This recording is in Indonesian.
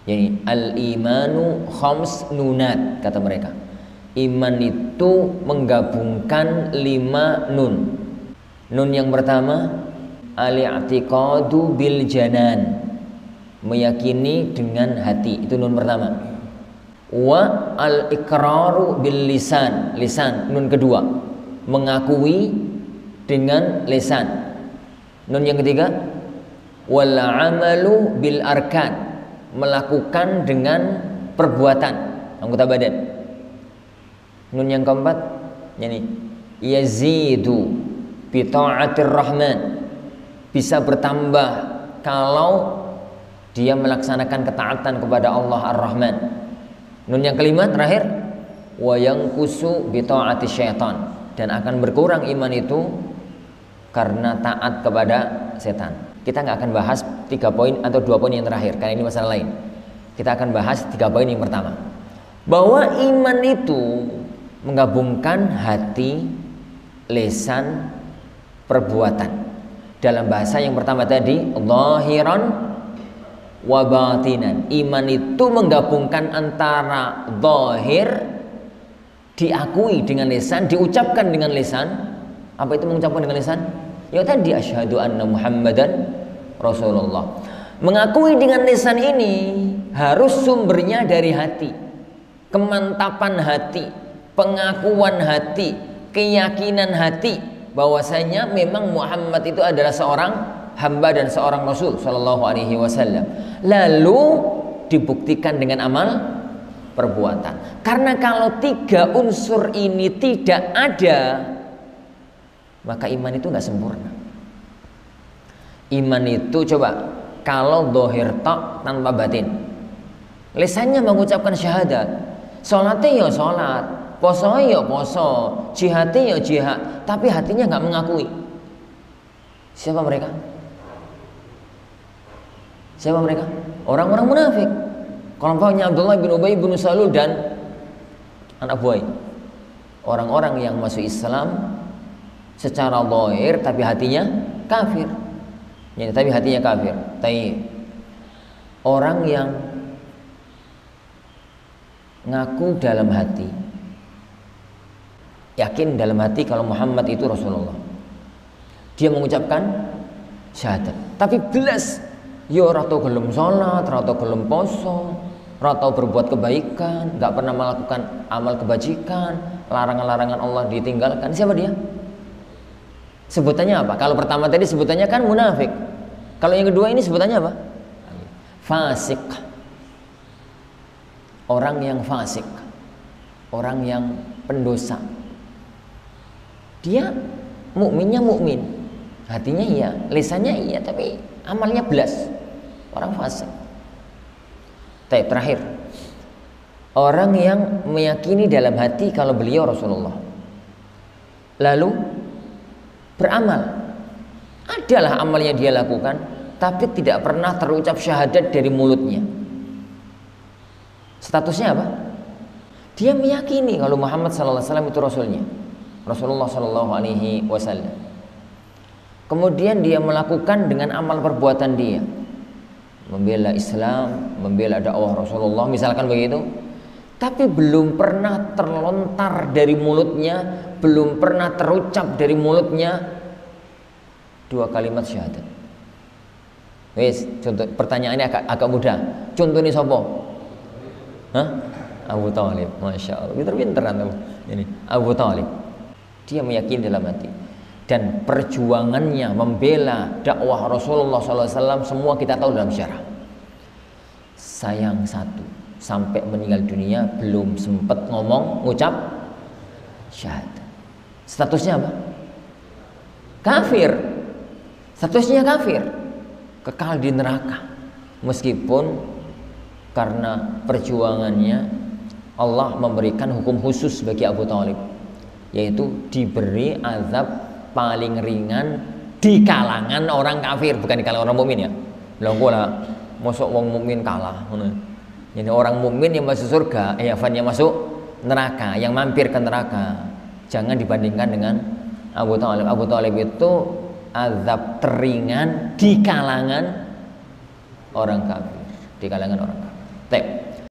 Jadi al-imanu khams nunat kata mereka. Iman itu menggabungkan 5 nun. Nun yang pertama al-i'tiqadu bil janan, meyakini dengan hati, itu nun pertama. Wa al-iqraru bil lisan, lisan nun kedua, mengakui dengan lisan. Nun yang ketiga wal amalu bil arkan, melakukan dengan perbuatan anggota badan. Nun yang keempat yani yazidu bi ta'atir rahman, bisa bertambah kalau dia melaksanakan ketaatan kepada Allah Ar-Rahman. Nun yang kelima terakhir wa yanqusu bi ta'ati syaitan, dan akan berkurang iman itu karena taat kepada setan. Kita nggak akan bahas 3 poin atau 2 poin yang terakhir karena ini masalah lain. Kita akan bahas 3 poin yang pertama, bahwa iman itu menggabungkan hati, lisan, perbuatan. Dalam bahasa yang pertama tadi zahiran wa batinan, iman itu menggabungkan antara zahir, diakui dengan lisan, diucapkan dengan lisan. Apa itu mengucapkan dengan lisan? Ya tadi asyhadu anna Muhammadan Rasulullah. Mengakui dengan lisan ini harus sumbernya dari hati, kemantapan hati, pengakuan hati, keyakinan hati bahwasanya memang Muhammad itu adalah seorang hamba dan seorang Rasul Shallallahu Alaihi Wasallam. Lalu dibuktikan dengan amal perbuatan. Karena kalau 3 unsur ini tidak ada, maka iman itu nggak sempurna. Iman itu coba kalau dohir tok tanpa batin, lisannya mengucapkan syahadat, sholatnya ya sholat, poso ya poso, jihadnya ya jihad, tapi hatinya nggak mengakui. Siapa mereka? Siapa mereka? Orang-orang munafik, kelompoknya Abdullah bin Ubay bin Salul dan anak buah. Orang-orang yang masuk Islam secara zahir tapi hatinya kafir. Ya, tapi hatinya kafir. Tapi orang yang ngaku dalam hati, yakin dalam hati kalau Muhammad itu Rasulullah, dia mengucapkan syahadat, tapi belas yo ora tau gelem salat, ora tau gelem poso, ora tau berbuat kebaikan, nggak pernah melakukan amal kebajikan, larangan-larangan Allah ditinggalkan. Siapa dia? Sebutannya apa? Kalau pertama tadi sebutannya kan munafik. Kalau yang kedua ini sebutannya apa? Fasik. Orang yang fasik, orang yang pendosa. Dia mukminnya mukmin, hatinya iya, lisannya iya, tapi amalnya belas. Orang fasik. Terakhir, orang yang meyakini dalam hati kalau beliau Rasulullah, lalu beramal, adalah amal yang dia lakukan, tapi tidak pernah terucap syahadat dari mulutnya. Statusnya apa? Dia meyakini kalau Muhammad SAW itu Rasulnya, Rasulullah SAW. Kemudian dia melakukan dengan amal perbuatan dia, membela Islam, membela dakwah Rasulullah, misalkan begitu. Tapi belum pernah terlontar dari mulutnya, belum pernah terucap dari mulutnya 2 kalimat syahadat. Wes, contoh pertanyaannya agak mudah. Contohnya sapa? Hah? Abu Thalib. Masya Allah, pinter-pinter antum. Ini Abu Thalib. Dia meyakini dalam hati, dan perjuangannya membela dakwah Rasulullah SAW semua kita tahu dalam syarah. Sayang satu, sampai meninggal dunia belum sempat ngucap syahadat. Statusnya apa? Kafir. Statusnya kafir, kekal di neraka. Meskipun karena perjuangannya Allah memberikan hukum khusus bagi Abu Thalib, yaitu diberi azab paling ringan di kalangan orang kafir, bukan di kalangan orang mukmin ya. Bilang pula masuk wong mukmin kalah. Jadi orang mukmin yang masuk surga, yang masuk neraka, yang mampir ke neraka, jangan dibandingkan dengan Abu Thalib. Abu Thalib itu azab teringan di kalangan orang kafir, di kalangan orang kafir. Tep.